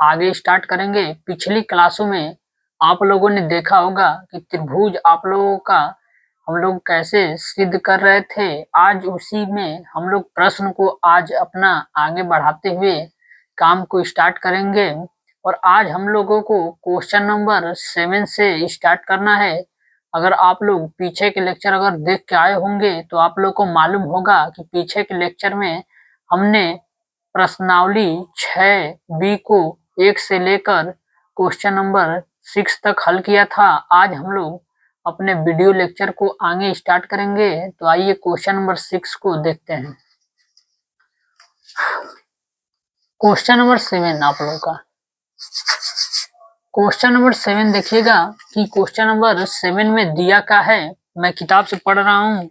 आगे स्टार्ट करेंगे। पिछली क्लासों में आप लोगों ने देखा होगा कि त्रिभुज आप लोगों का हम लोग कैसे सिद्ध कर रहे थे। आज उसी में हम लोग प्रश्न को आज अपना आगे बढ़ाते हुए काम को स्टार्ट करेंगे। और आज हम लोगों को क्वेश्चन नंबर 7 से स्टार्ट करना है। अगर आप लोग पीछे के लेक्चर अगर देख के आए होंगे तो आप लोग को मालूम होगा कि पीछे के लेक्चर में हमने प्रश्नावली 6 बी को 1 से लेकर क्वेश्चन नंबर 6 तक हल किया था। आज हम लोग अपने वीडियो लेक्चर को आगे स्टार्ट करेंगे। तो आइए क्वेश्चन नंबर 6 को देखते हैं। क्वेश्चन नंबर 7 आप लोगों का क्वेश्चन नंबर 7 देखिएगा कि क्वेश्चन नंबर 7 में दिया क्या है। मैं किताब से पढ़ रहा हूं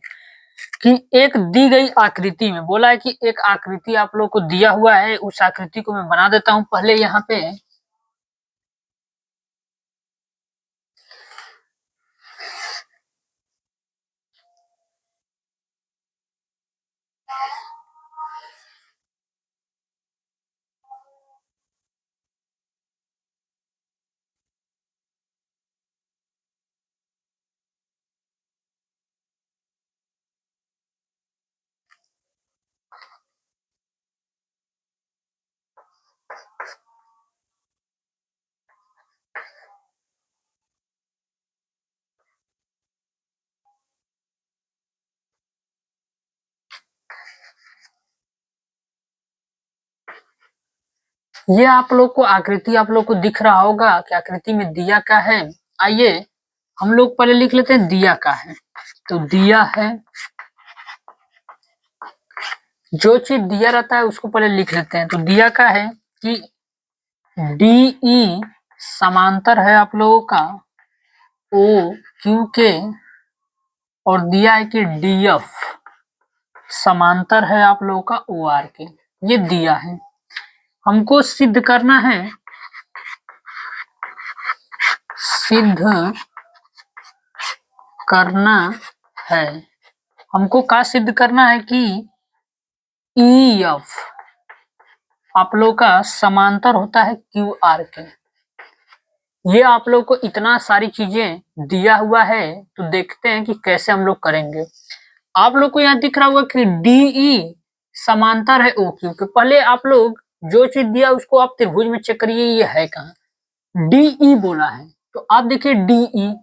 कि एक दी गई आकृति में बोला है कि एक आकृति आप लोग को दिया हुआ है। उस आकृति को मैं बना देता हूं पहले यहाँ पे। ये आप लोग को आकृति आप लोग को दिख रहा होगा कि आकृति में दिया क्या है। आइए हम लोग पहले लिख लेते हैं दिया क्या है। तो दिया है, जो चीज दिया रहता है उसको पहले लिख लेते हैं। तो दिया क्या है कि DE समांतर है आप लोगों का OQ के, और दिया है कि DF समांतर है आप लोगों का OR के। ये दिया है, हमको सिद्ध करना है, सिद्ध करना है। हमको क्या सिद्ध करना है कि EF आप लोग का समांतर होता है QR के। ये आप लोग को इतना सारी चीजें दिया हुआ है, तो देखते हैं कि कैसे हम लोग करेंगे। आप लोग को यहाँ दिख रहा होगा कि DE समांतर है OQ के। पहले आप लोग जो चीज दिया उसको आप त्रिभुज में चेक करिए, ये है कहाँ। DE बोला है तो आप देखिए DE,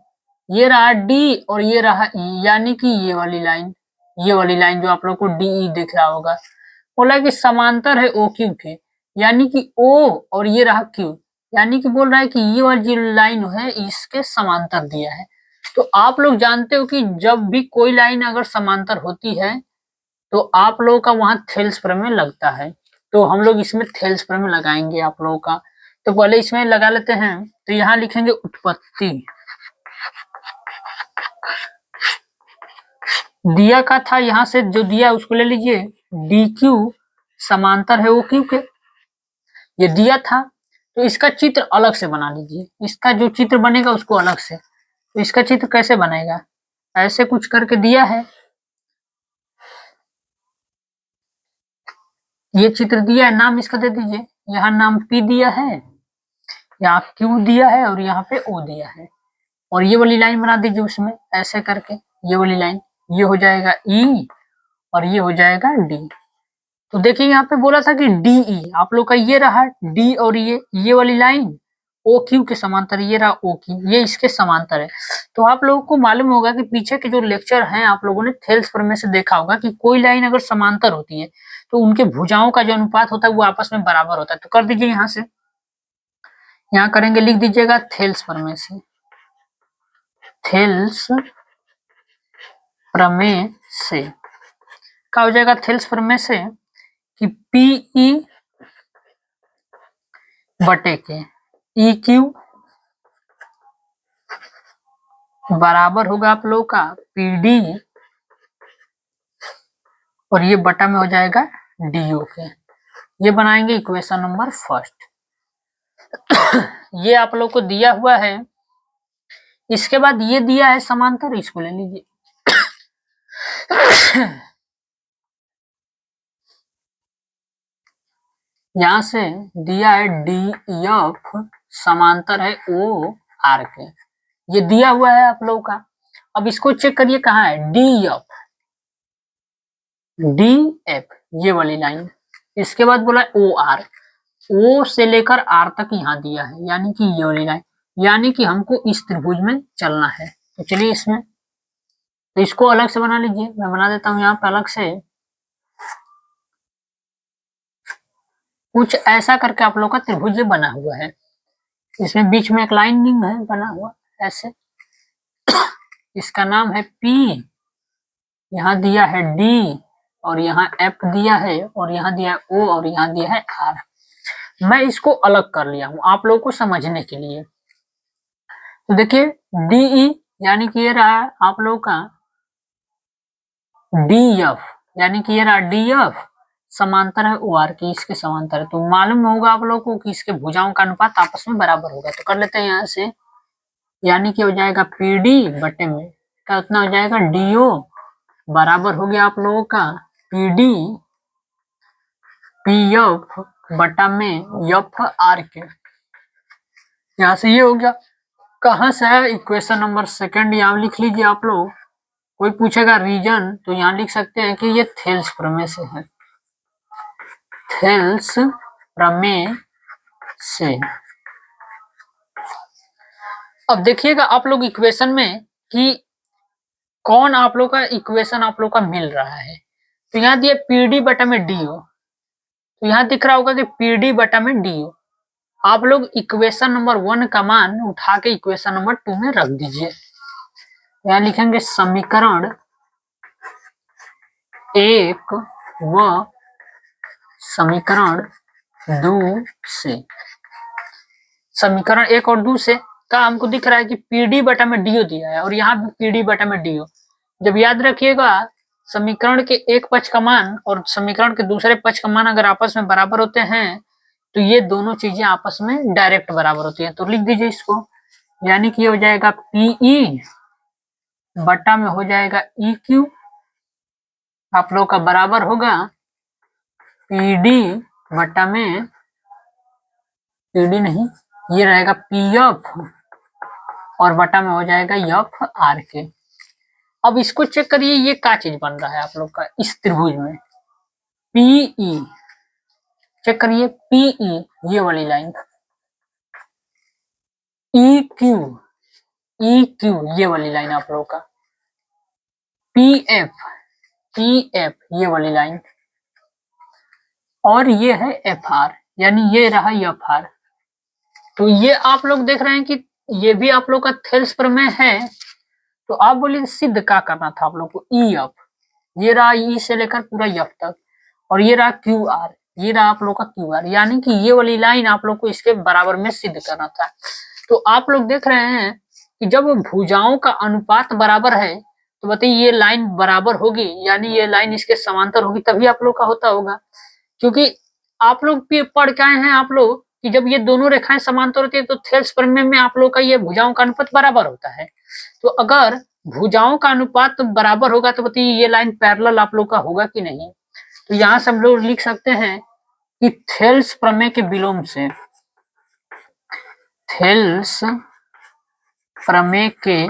ये रहा D और ये रहा E, यानी कि ये वाली लाइन जो आप लोग को DE दिख रहा होगा, बोला कि समांतर है OQ के, यानी कि O और ये रहा Q, यानी कि बोल रहा है कि ये वाली जो लाइन है इसके समांतर दिया है। तो आप लोग जानते हो कि जब भी कोई लाइन अगर समांतर होती है तो आप लोगों का वहां थेल्स प्रमेय लगता है। तो हम लोग इसमें थेल्स प्रमेय लगाएंगे आप लोगों का। तो पहले इसमें लगा लेते हैं। तो यहाँ लिखेंगे उत्पत्ति। दिया का था, यहाँ से जो दिया उसको ले लीजिए। DQ समांतर है OQ के, ये दिया था। तो इसका चित्र अलग से बना लीजिए, इसका जो चित्र बनेगा उसको अलग से। तो इसका चित्र कैसे बनेगा, ऐसे कुछ करके दिया है। ये चित्र दिया है, नाम इसका दे दीजिए। यहाँ नाम P दिया है, यहाँ Q दिया है और यहाँ पे O दिया है। और ये वाली लाइन बना दीजिए उसमें ऐसे करके, ये वाली लाइन, ये हो जाएगा E और ये हो जाएगा D। तो देखिए यहाँ पे बोला था कि DE आप लोग का ये रहा D और ये वाली लाइन OQ के समांतर, ये रहा OQ, ये इसके समांतर है। तो आप लोगों को मालूम होगा कि पीछे के जो लेक्चर हैं आप लोगों ने थेल्स प्रमेय से देखा होगा कि कोई लाइन अगर समांतर होती है तो उनके भुजाओं का जो अनुपात होता है वो आपस में बराबर होता है। तो कर दीजिए यहाँ से, यहाँ करेंगे, लिख दीजिएगा थेल्स प्रमेय से। थेल्स प्रमेय से क्या हो जाएगा, थेल्स प्रमेय से कि PE बटे के EQ बराबर होगा आप लोगों का PD, और ये बटा में हो जाएगा DO के। ये बनाएंगे इक्वेशन नंबर फर्स्ट। ये आप लोग को दिया हुआ है। इसके बाद ये दिया है समांतर, इसको ले लीजिए। यहाँ से दिया है डी एफ समांतर है ओ आर के, ये दिया हुआ है आप लोगों का। अब इसको चेक करिए कहाँ है, डी एफ ये वाली लाइन, इसके बाद बोला ओ आर, ओ से लेकर आर तक यहाँ दिया है, यानी कि ये वाली लाइन, यानी कि हमको इस त्रिभुज में चलना है। तो चलिए इसमें, तो इसको अलग से बना लीजिए, मैं बना देता हूँ यहाँ पे अलग से। कुछ ऐसा करके आप लोग का त्रिभुज बना हुआ है, इसमें बीच में एक लाइनिंग है बना हुआ ऐसे, इसका नाम है P, यहाँ दिया है D, और यहाँ F दिया है, और यहाँ दिया है O, और यहाँ दिया है R। मैं इसको अलग कर लिया हूँ आप लोगों को समझने के लिए। तो देखिए DE यानी कि ये रहा आप लोगों का DF, यानी कि ये रहा DF समांतर है OR की, इसके समांतर है। तो मालूम होगा आप लोगों को कि इसके भुजाओं का अनुपात आपस में बराबर होगा। तो कर लेते हैं यहाँ से, यानी कि हो जाएगा PD बटे में का उतना हो जाएगा DO बराबर हो गया आप लोगों का PD PF बटा में FR के। यहाँ से ये हो गया, कहाँ से है इक्वेशन नंबर सेकंड, यहाँ लिख लीजिए आप लोग। कोई पूछेगा रीजन तो यहाँ लिख सकते हैं कि ये थेल्स प्रमेय से है, थेल्स प्रमेय से। अब देखिएगा आप लोग इक्वेशन में कि कौन आप लोग का इक्वेशन आप लोग का मिल रहा है। तो यहाँ दिया पीडी बटा में डीओ, तो यहाँ दिख रहा होगा कि पीडी बटा में डीओ। आप लोग इक्वेशन नंबर 1 का मान उठा के इक्वेशन नंबर 2 में रख दीजिए। यहाँ लिखेंगे समीकरण 1 व समीकरण 2 से, समीकरण 1 और 2 से का हमको दिख रहा है कि पीडी बटा में डीओ दिया है, और यहाँ भी पीडी बटा में डीओ। जब याद रखिएगा समीकरण के एक पक्ष का मान और समीकरण के दूसरे पक्ष का मान अगर आपस में बराबर होते हैं तो ये दोनों चीजें आपस में डायरेक्ट बराबर होती हैं। तो लिख दीजिए इसको, यानी कि ये हो जाएगा पीई बटा में हो जाएगा ई क्यू, आप लोग का बराबर होगा पीडी बटा में, पीडी नहीं ये रहेगा पीएफ और बटा में हो जाएगा एफ आर के। अब इसको चेक करिए ये क्या चीज बन रहा है आप लोग का इस त्रिभुज में, पीई, चेक करिए पीई ये वाली लाइन, ई क्यू ये वाली लाइन आप लोग का, पीएफ ये वाली लाइन, और ये है एफ आर, यानी ये रहा एफ आर। तो ये आप लोग देख रहे हैं कि ये भी आप लोग का थेल्स प्रमेय है। तो आप बोलिए सिद्ध क्या करना था आप लोग को, ई एफ, ये रहा ई से लेकर पूरा एफ तक, और ये रहा क्यू आर, ये रहा आप लोग का क्यू आर, यानी कि ये वाली लाइन आप लोग को इसके बराबर में सिद्ध करना था। तो आप लोग देख रहे हैं कि जब भुजाओं का अनुपात बराबर है तो बताइए ये लाइन बराबर होगी, यानी ये लाइन इसके समांतर होगी, तभी आप लोग का होता होगा। क्योंकि आप लोग पढ़ के आए हैं आप लोग कि जब ये दोनों रेखाएं समांतर होती है तो थेल्स प्रमेय में आप लोग का ये भुजाओं का अनुपात बराबर होता है। तो अगर भुजाओं का अनुपात बराबर होगा तो बताइए ये लाइन पैरेलल आप लोग का होगा कि नहीं। तो यहाँ से हम लोग लिख सकते हैं कि थेल्स प्रमेय के विलोम से, थेल्स प्रमेय के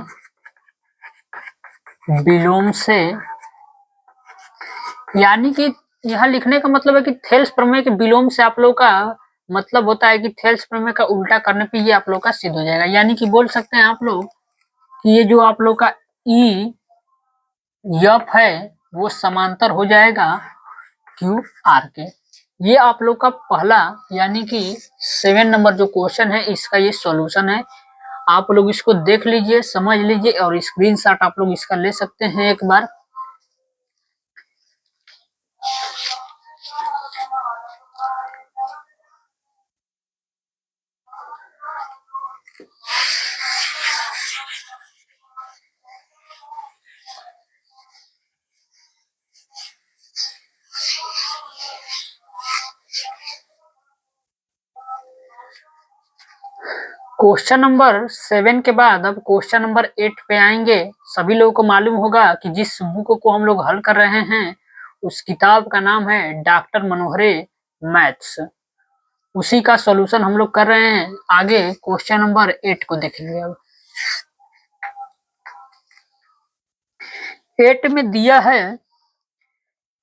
विलोम से, यानी कि यहाँ लिखने का मतलब है कि थेल्स प्रमेय के विलोम से आप लोग का मतलब होता है कि थेल्स प्रमेय का उल्टा करने पे ये आप लोग का सिद्ध हो जाएगा। यानी कि बोल सकते हैं आप लोग कि ये जो आप लोग का ई एफ है वो समांतर हो जाएगा क्यू आर के। ये आप लोग का पहला यानी कि 7 नंबर जो क्वेश्चन है इसका ये सॉल्यूशन है। आप लोग इसको देख लीजिए, समझ लीजिए, और स्क्रीनशॉट आप लोग इसका ले सकते हैं एक बार। क्वेश्चन नंबर 7 के बाद अब क्वेश्चन नंबर 8 पे आएंगे। सभी लोगों को मालूम होगा कि जिस बुक को हम लोग हल कर रहे हैं उस किताब का नाम है डॉक्टर मनोहरे मैथ्स। उसी का सॉल्यूशन हम लोग कर रहे हैं। आगे क्वेश्चन नंबर 8 को देखेंगे। अब 8 में दिया है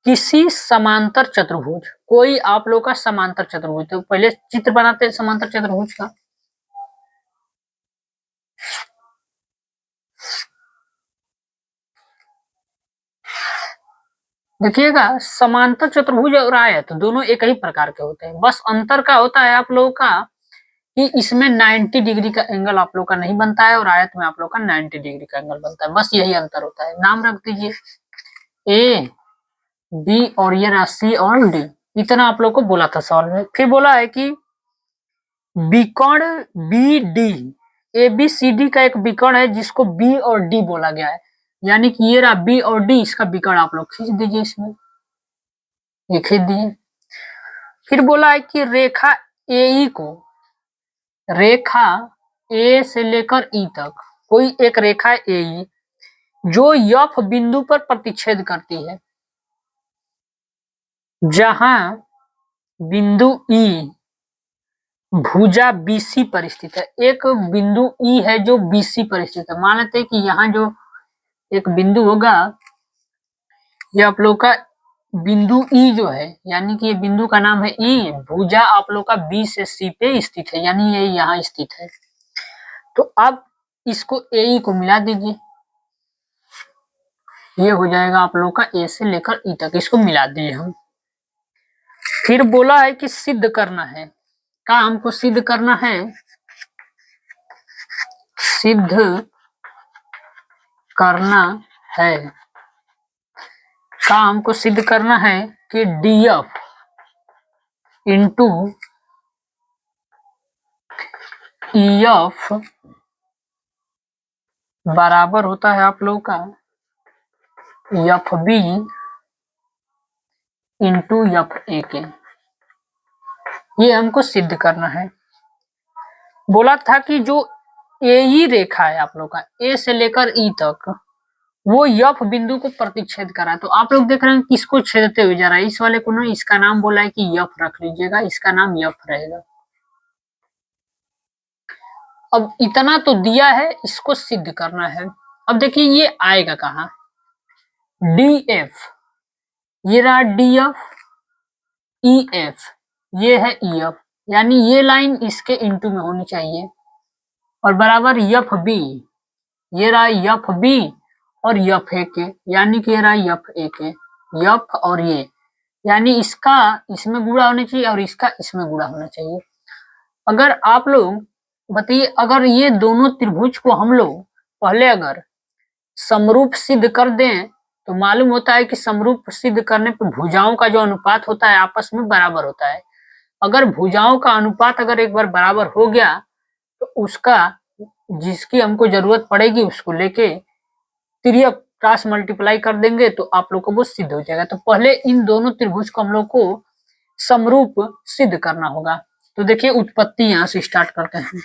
किसी समांतर चतुर्भुज, कोई आप लोग का समांतर चतुर्भुज, तो पहले चित्र बनाते हैं समांतर चतुर्भुज का। देखिएगा, समांतर चतुर्भुज और आयत दोनों एक ही प्रकार के होते हैं, बस अंतर का होता है आप लोगों का कि इसमें 90 डिग्री का एंगल आप लोग का नहीं बनता है और आयत में आप लोग का 90 डिग्री का एंगल बनता है, बस यही अंतर होता है। नाम रख दीजिए ए, बी और ये रहा सी और डी। इतना आप लोग को बोला था सवाल में। फिर बोला है कि विकर्ण B D, A B C D का एक विकर्ण है जिसको बी और डी बोला गया है, यानी कि ये रहा बी और डी, इसका विकर्ण आप लोग खींच दीजिए, इसमें ये खींच दिए। फिर बोला है कि रेखा ए को, रेखा ए से लेकर ई तक कोई एक रेखा ए जो यफ बिंदु पर प्रतिच्छेद करती है, जहां बिंदु ई भुजा बीसी पर स्थित है। एक बिंदु ई है जो बीसी पर स्थित है। मान लेते हैं कि यहाँ जो एक बिंदु होगा, ये आप लोग का बिंदु ई जो है, यानी कि ये बिंदु का नाम है ई, भुजा आप लोग का बी से सी पे स्थित है, यानी ये यहाँ स्थित है। तो अब इसको ए को मिला दीजिए, ये हो जाएगा आप लोग का ए से लेकर ई तक, इसको मिला दिए हम। फिर बोला है कि सिद्ध करना है, का हमको सिद्ध करना है, सिद्ध करना है, का हमको सिद्ध करना है कि डीएफ इंटू ईएफ बराबर होता है आप लोग का F B into F A के। ये हमको सिद्ध करना है। बोला था कि जो ए ई रेखा है आप लोग का ए से लेकर ई तक, वो यफ बिंदु को प्रतिच्छेद करा है। तो आप लोग देख रहे हैं किसको छेदते हुए जा रहा है, इस वाले को ना, इसका नाम बोला है कि यफ रख लीजिएगा, इसका नाम यफ रहेगा। अब इतना तो दिया है, इसको सिद्ध करना है। अब देखिए ये आएगा कहाँ, डी एफ, ये रहा डी एफ, ई एफ, ये है ई एफ, यानी ये लाइन इसके इंटू में होनी चाहिए, और बराबर एफ बी, ये रहा एफ बी और एफ ए के, यानी कि ये रहा एफ ए के, एफ और ये, यानी इसका इसमें गुणा होना चाहिए और इसका इसमें गुणा होना चाहिए। अगर आप लोग बताइए, अगर ये दोनों त्रिभुज को हम लोग पहले अगर समरूप सिद्ध कर दें तो मालूम होता है कि समरूप सिद्ध करने पर भुजाओं का जो अनुपात होता है आपस में बराबर होता है। अगर भुजाओं का अनुपात अगर एक बार बराबर हो गया तो उसका जिसकी हमको जरूरत पड़ेगी उसको लेके तिर्यक क्रॉस मल्टीप्लाई कर देंगे तो आप लोग को वो सिद्ध हो जाएगा। तो पहले इन दोनों त्रिभुज को हम लोग को समरूप सिद्ध करना होगा। तो देखिए उत्पत्ति यहां से स्टार्ट करते हैं।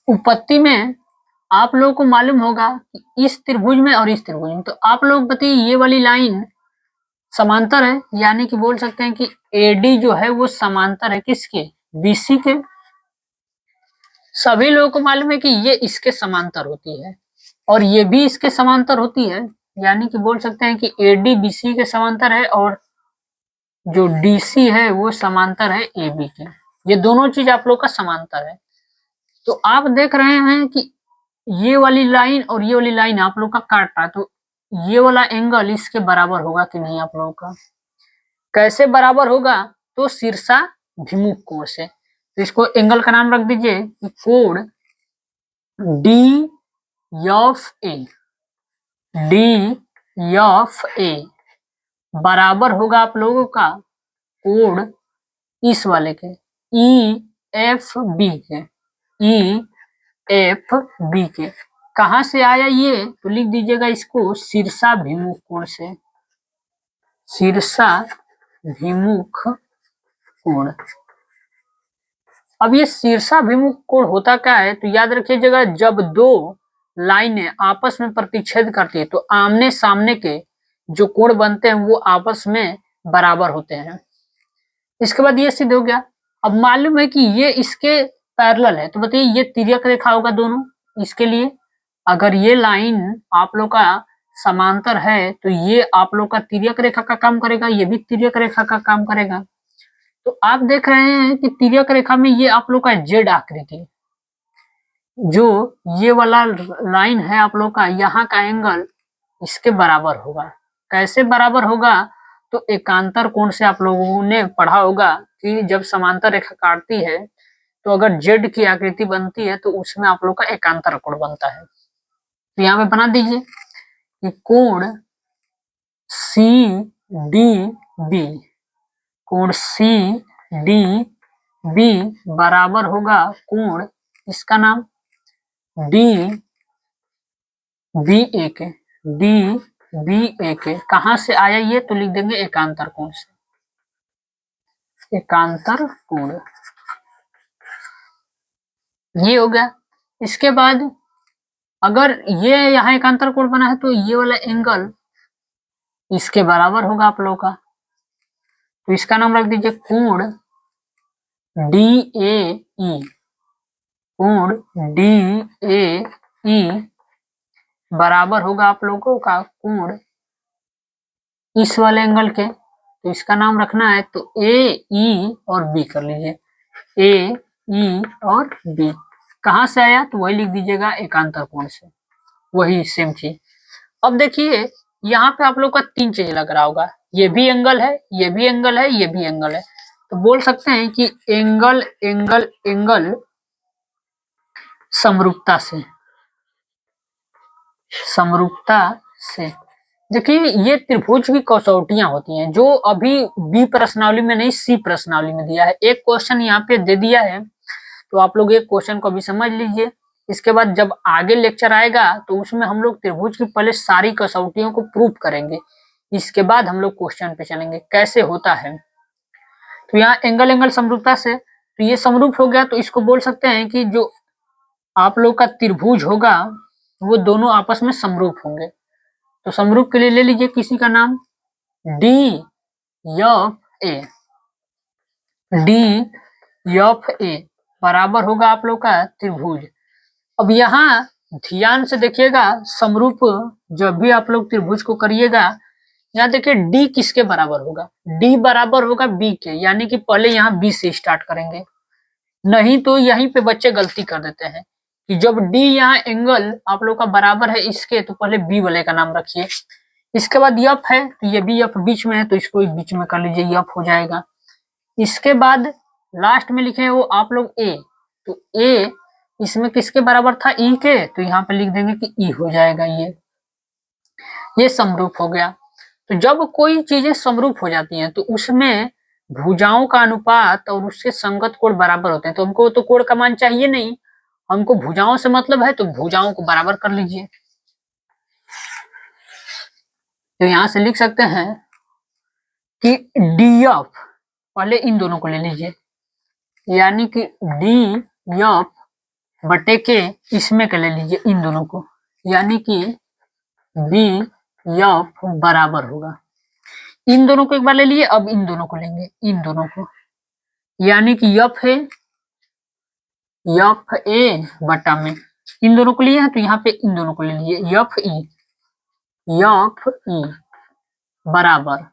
उत्पत्ति में आप लोगों को मालूम होगा कि इस त्रिभुज में और इस त्रिभुज में, तो आप लोग बताइए ये वाली लाइन समांतर है, यानी कि बोल सकते हैं कि एडी जो है वो समांतर है किसके, बीसी के। सभी लोगों को मालूम है कि ये इसके समांतर होती है और ये भी इसके समांतर होती है, यानी कि बोल सकते हैं कि एडी बीसी के समांतर है और जो डीसी है वो समांतर है एबी के। ये दोनों चीज आप लोग का समांतर है। तो आप देख रहे हैं कि ये वाली लाइन और ये वाली लाइन आप लोग का काट रहा है, तो ये वाला एंगल इसके बराबर होगा कि नहीं आप लोगों का, कैसे बराबर होगा, तो शीर्षाभिमुख कोण से। तो इसको एंगल का नाम रख दीजिए कि कोण D F A, D F A बराबर होगा आप लोगों का कोण इस वाले के ई एफ बी के, ई एफ बी के। कहां से आया ये, तो लिख दीजिएगा इसको शीर्षाभिमुख कोण से, शीर्षाभिमुख कोण। अब ये शीर्षाभिमुख कोण होता क्या है, तो याद रखिएगा जब दो लाइनें आपस में प्रतिच्छेद करती है तो आमने सामने के जो कोण बनते हैं वो आपस में बराबर होते हैं। इसके बाद ये सिद्ध हो गया। अब मालूम है कि ये इसके पैरेलल है, तो बताइए ये तिर्यक रेखा होगा दोनों इसके लिए। अगर ये लाइन आप लोग का समांतर है तो ये आप लोग का तिर्यक रेखा का काम करेगा, ये भी तिर्यक रेखा का काम करेगा। तो आप देख रहे हैं कि तिर्यक रेखा में ये आप लोग का जेड आकृति, जो ये वाला लाइन है आप लोग का, यहाँ का एंगल इसके बराबर होगा। कैसे बराबर होगा? तो एकांतर कोण से आप लोगों ने पढ़ा होगा कि जब समांतर रेखा काटती है तो अगर जेड की आकृति बनती है तो उसमें आप लोग का एकांतर कोण बनता है। तो यहाँ पे बना दीजिए कि कोण सी डी बी, कोण सी डी बी बराबर होगा कोण, इसका नाम डी बी ए के, डी बी ए के कहां से आया ये? तो लिख देंगे एकांतर कोण से, एकांतर कोण। ये हो गया। इसके बाद अगर ये यहाँ एकांतर कोण बना है तो ये वाला एंगल इसके बराबर होगा आप लोग का, तो इसका नाम रख दीजिए कोण डी ए ई, कोण डी ए ई बराबर होगा आप लोगों का कोण इस वाले एंगल के। तो इसका नाम रखना है तो ए ई और बी कर लीजिए, ए ई और बी कहां से आया? तो वही लिख दीजिएगा एकांतर कोण से, वही सेम चीज। अब देखिए यहाँ पे आप लोग का तीन चीज लग रहा होगा, ये भी एंगल है, ये भी एंगल है, ये भी एंगल है। तो बोल सकते हैं कि एंगल एंगल एंगल समरूपता से, समरूपता से। देखिए ये त्रिभुज की कसौटियां होती हैं जो अभी बी प्रश्नावली में नहीं सी प्रश्नावली में दिया है। एक क्वेश्चन यहाँ पे दे दिया है तो आप लोग एक क्वेश्चन को भी समझ लीजिए। इसके बाद जब आगे लेक्चर आएगा तो उसमें हम लोग त्रिभुज की पहले सारी कसौटियों को प्रूव करेंगे, इसके बाद हम लोग क्वेश्चन पे चलेंगे कैसे होता है। तो यहाँ एंगल एंगल समरूपता से, तो ये समरूप हो गया, तो इसको बोल सकते हैं कि जो आप लोग का त्रिभुज होगा वो दोनों आपस में समरूप होंगे। तो समरूप के लिए ले लीजिए किसी का नाम D F A, D F A बराबर होगा आप लोग का त्रिभुज। अब यहाँ ध्यान से देखिएगा, समरूप जब भी आप लोग त्रिभुज को करिएगा, यहाँ देखिए डी किसके बराबर होगा? डी बराबर होगा बी के, यानी कि पहले यहाँ बी से स्टार्ट करेंगे। नहीं तो यहीं पे बच्चे गलती कर देते हैं कि जब डी यहाँ एंगल आप लोग का बराबर है इसके, तो पहले बी वाले का नाम रखिए। इसके बाद यफ है तो ये भी यफ बीच में है तो इसको बीच में कर लीजिए, यफ हो जाएगा। इसके बाद लास्ट में लिखे वो आप लोग ए, तो ए इसमें किसके बराबर था? ई के, तो यहाँ पे लिख देंगे कि ई हो जाएगा। ये समरूप हो गया। तो जब कोई चीजें समरूप हो जाती हैं तो उसमें भुजाओं का अनुपात और उसके संगत कोण बराबर होते हैं। तो हमको तो कोण का मान चाहिए नहीं, हमको भुजाओं से मतलब है, तो भुजाओं को बराबर कर लीजिए। तो यहां से लिख सकते हैं कि डी एफ, पहले इन दोनों को ले लीजिए, यानी कि डी एफ बटे के इसमें के ले लीजिए इन दोनों को, यानी कि डी एफ बराबर होगा, इन दोनों को एक बार ले लिए, अब इन दोनों को लेंगे, इन दोनों को, यानी कि एफ है एफ ए बटा में इन दोनों को लिए हैं तो यहाँ पे इन दोनों को ले लीजिए एफ ई बराबर,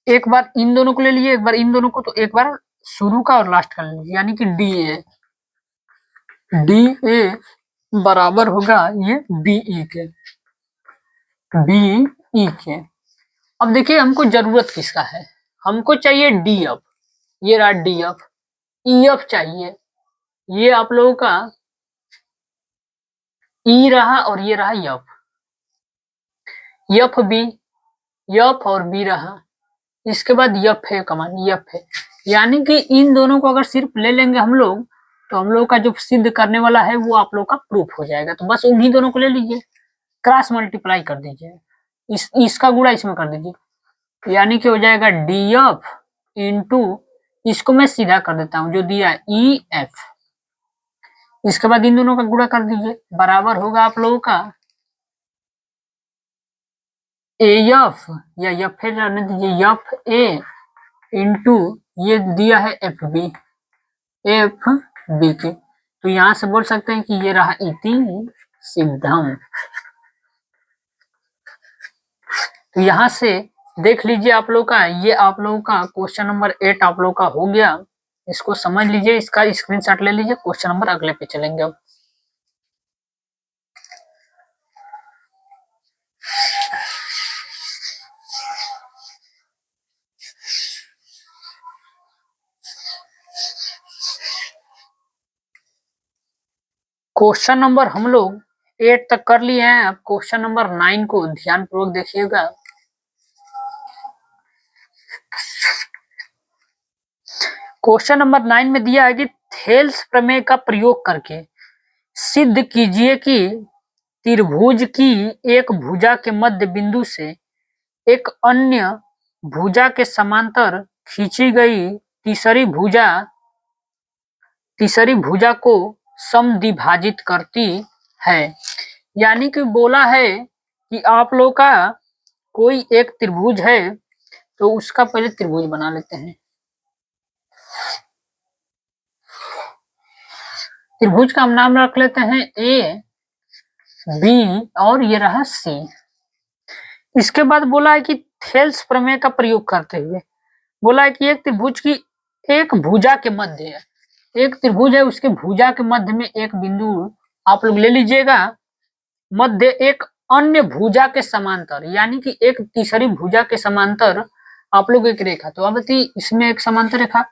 एक बार इन दोनों को ले लिए, एक बार इन दोनों को, तो एक बार शुरू का और लास्ट का ले लीजिए, यानी कि डी ए बराबर होगा ये बी ई के, बी ई के। अब देखिए हमको जरूरत किसका है? हमको चाहिए डी एफ, ये रहा डी एफ, ई एफ चाहिए, ये आप लोगों का ई रहा और ये रहा एफ, एफ बी, एफ और बी रहा, इसके बाद एफ है कमान, एफ है, यानी कि इन दोनों को अगर सिर्फ ले लेंगे हम लोग तो हम लोग का जो सिद्ध करने वाला है वो आप लोग का प्रूफ हो जाएगा। तो बस उन्हीं दोनों को ले लीजिए, क्रॉस मल्टीप्लाई कर दीजिए, इसका गुणा इसमें कर दीजिए, यानी कि हो जाएगा डी एफ इंटू, इसको मैं सीधा कर देता हूं जो दिया ई एफ, इसके बाद इन दोनों का गुणा कर दीजिए, बराबर होगा आप लोगों का एफ या एफ ए रहने दीजिए, एफ ए इंटू ये दिया है एफ बी, एफ बी के, तो यहां से बोल सकते हैं कि ये रहा इति सिद्धम। तो यहां से देख लीजिए आप लोग का, ये आप लोगों का क्वेश्चन नंबर 8 आप लोग का हो गया। इसको समझ लीजिए, इसका स्क्रीनशॉट ले लीजिए। क्वेश्चन नंबर अगले पे चलेंगे अब। क्वेश्चन नंबर हम लोग 8 तक कर लिए हैं। अब क्वेश्चन नंबर 9 को ध्यान पूर्वक देखिएगा। क्वेश्चन नंबर 9 में दिया है कि थेल्स प्रमेय का प्रयोग करके सिद्ध कीजिए कि त्रिभुज की एक भुजा के मध्य बिंदु से एक अन्य भुजा के समांतर खींची गई तीसरी भुजा को समद्विभाजित करती है। यानी कि बोला है कि आप लोग का कोई एक त्रिभुज है, तो उसका पहले त्रिभुज बना लेते हैं। त्रिभुज का हम नाम रख लेते हैं ए बी और ये रहा सी। इसके बाद बोला है कि थेल्स प्रमेय का प्रयोग करते हुए बोला है कि एक त्रिभुज की एक भुजा के मध्य है, एक त्रिभुज है उसके भुजा के मध्य में एक बिंदु आप लोग ले लीजिएगा, मध्य एक अन्य भुजा के समांतर, यानी कि एक तीसरी भुजा के समांतर आप लोग एक रेखा, तो अब इसमें एक समांतर रेखा,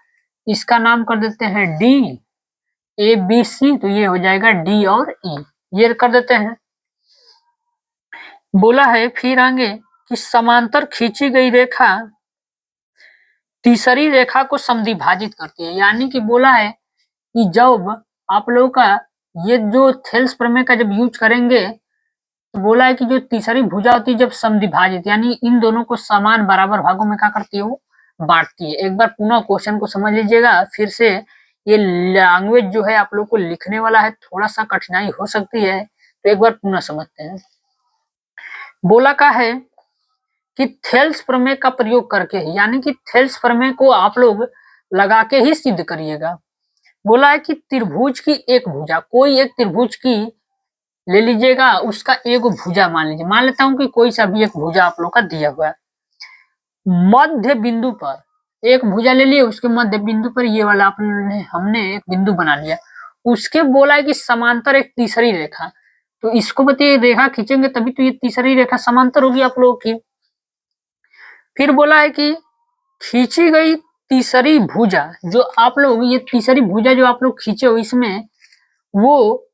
इसका नाम कर देते हैं डी ए बी सी, तो ये हो जाएगा डी और ई, ये कर देते हैं। बोला है फिर आगे कि समांतर खींची गई रेखा तीसरी रेखा को समद्विभाजित करती है। यानी कि बोला है कि जब आप लोगों का ये जो थेल्स प्रमेय का जब यूज करेंगे, तो बोला है कि जो तीसरी भुजा होती है जब समद्विभाजित, यानी इन दोनों को समान बराबर भागों में क्या करती है, वो बांटती है। एक बार पुनः क्वेश्चन को समझ लीजिएगा फिर से। ये लैंग्वेज जो है आप लोग को लिखने वाला है, थोड़ा सा कठिनाई हो सकती है, तो एक बार पुनः समझते हैं। बोला का है कि थेल्स प्रमेय का प्रयोग करके, यानी कि थेल्स प्रमेय को आप लोग लगा के ही सिद्ध करिएगा। बोला है कि त्रिभुज की एक भुजा, कोई एक त्रिभुज की ले लीजिएगा, उसका एक भुजा मान लीजिए, मान लेता हूं कि कोई सा भी एक भुजा आप लोग का दिया हुआ है, मध्य बिंदु पर एक भुजा ले लिए, उसके मध्य बिंदु पर ये वाला हमने एक बिंदु बना लिया। उसके बोला है कि समांतर एक तीसरी रेखा, तो इसको बताइए रेखा खींचेंगे तभी तो ये तीसरी रेखा समांतर होगी आप लोगों की। फिर बोला है कि खींची गई तीसरी भुजा, जो आप लोग ये तीसरी भुजा जो आप लोग खींचे हो, इसमें वो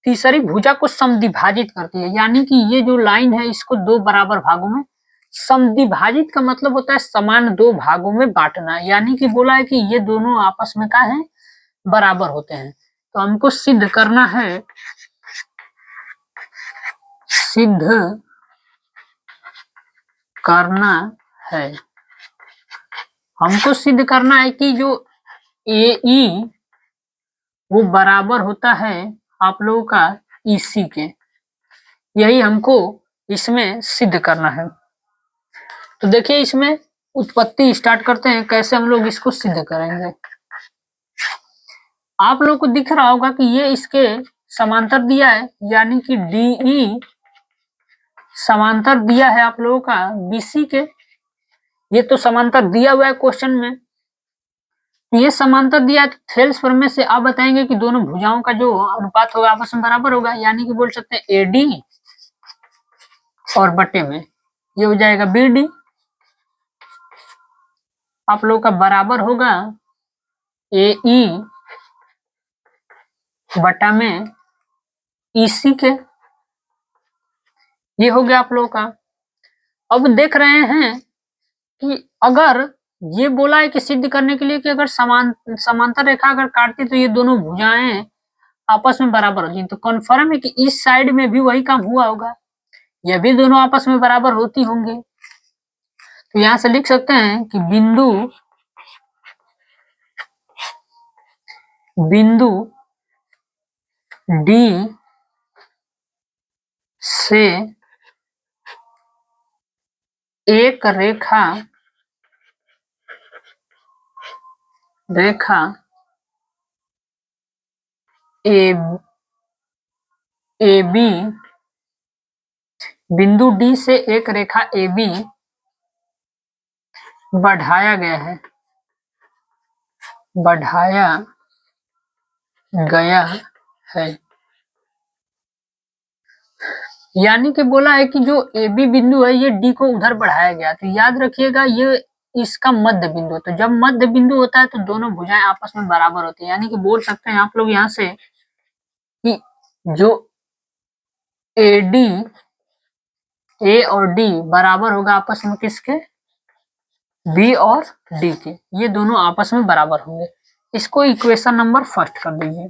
तीसरी भुजा को समद्विभाजित करती है। यानी कि ये जो लाइन है इसको दो बराबर भागों में समद्विभाजित का मतलब होता है समान दो भागों में बांटना। यानी कि बोला है कि ये दोनों आपस में क्या है, बराबर होते हैं। तो हमको सिद्ध करना है, सिद्ध करना है, हमको सिद्ध करना है कि जो ए ई वो बराबर होता है आप लोगों का ईसी के, यही हमको इसमें सिद्ध करना है। तो देखिए इसमें उत्पत्ति स्टार्ट करते हैं, कैसे हम लोग इसको सिद्ध करेंगे। आप लोग को दिख रहा होगा कि ये इसके समांतर दिया है, यानी कि डीई समांतर दिया है आप लोगों का बीसी के, ये तो समांतर दिया हुआ है क्वेश्चन में। ये समांतर दिया है, तो थेल्स प्रमेय से आप बताएंगे कि दोनों भुजाओं का जो अनुपात होगा आपस में बराबर होगा, यानी कि बोल सकते हैं एडी और बटे में ये हो जाएगा बीडी, आप लोग का बराबर होगा ए ई बटा में ईसी के, ये हो गया आप लोग का। अब देख रहे हैं कि अगर ये बोला है कि सिद्ध करने के लिए कि अगर समांतर रेखा अगर काटती तो ये दोनों भुजाएं आपस में बराबर हो जाए, तो कन्फर्म है कि इस साइड में भी वही काम हुआ होगा, ये भी दोनों आपस में बराबर होती होंगे। तो यहां से लिख सकते हैं कि बिंदु डी से एक रेखा ए बी, बिंदु डी से एक रेखा ए बी बढ़ाया गया है। यानी कि बोला है कि जो ए बी बिंदु है ये डी को उधर बढ़ाया गया, तो याद रखिएगा ये इसका मध्य बिंदु, तो जब मध्य बिंदु होता है तो दोनों भुजाएं आपस में बराबर होती है। यानी कि बोल सकते हैं आप लोग यहाँ से कि जो ए और डी बराबर होगा आपस में किसके, बी और डी के, ये दोनों आपस में बराबर होंगे। इसको इक्वेशन नंबर फर्स्ट कर दीजिए।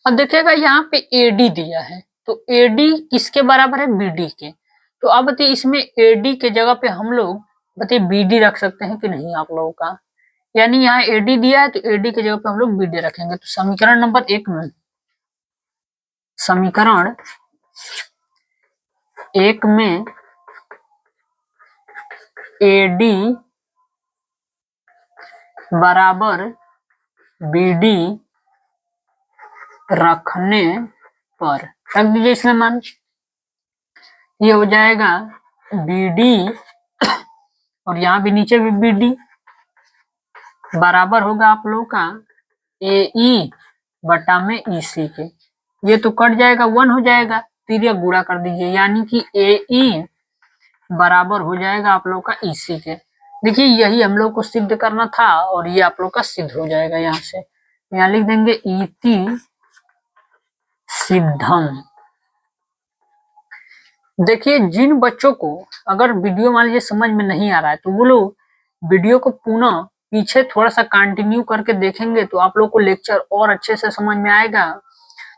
अब देखिएगा यहाँ पे एडी दिया है, तो एडी किसके बराबर है, बीडी के। तो अब बताइए इसमें एडी के जगह पे हम लोग बताइए बीडी रख सकते हैं कि नहीं आप लोगों का। यानी यहाँ एडी दिया है तो एडी की जगह पे हम लोग बीडी रखेंगे। तो समीकरण नंबर 1 में, समीकरण 1 में एडी बराबर बीडी रखने पर रख दीजिए इसमें मान, ये हो जाएगा बीडी और यहाँ भी नीचे भी बीडी बराबर होगा आप लोगों का ए बटा में ईसी के। ये तो कट जाएगा 1 हो जाएगा, तिर्यक गुणा कर दीजिए, यानी कि ए बराबर हो जाएगा आप लोग का ईसी के। देखिए यही हम लोग को सिद्ध करना था और ये आप लोग का सिद्ध हो जाएगा। यहाँ से यहाँ लिख देंगे इति सिद्धम। देखिए जिन बच्चों को अगर वीडियो मान लीजिए समझ में नहीं आ रहा है तो वो लोग वीडियो को पुनः पीछे थोड़ा सा कंटिन्यू करके देखेंगे तो आप लोग को लेक्चर और अच्छे से समझ में आएगा।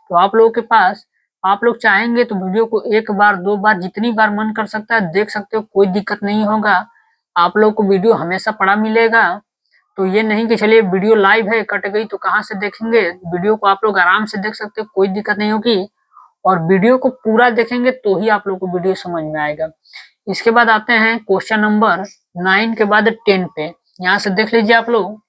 तो आप लोगों के पास, आप लोग चाहेंगे तो वीडियो को 1 बार 2 बार जितनी बार मन कर सकता है देख सकते हो, कोई दिक्कत नहीं होगा। आप लोग को वीडियो हमेशा पड़ा मिलेगा। तो ये नहीं कि चलिए वीडियो लाइव है कट गई तो कहाँ से देखेंगे, वीडियो को आप लोग आराम से देख सकते हो, कोई दिक्कत नहीं होगी। और वीडियो को पूरा देखेंगे तो ही आप लोग को वीडियो समझ में आएगा। इसके बाद आते हैं क्वेश्चन नंबर 9 के बाद 10 पे। यहाँ से देख लीजिए आप लोग।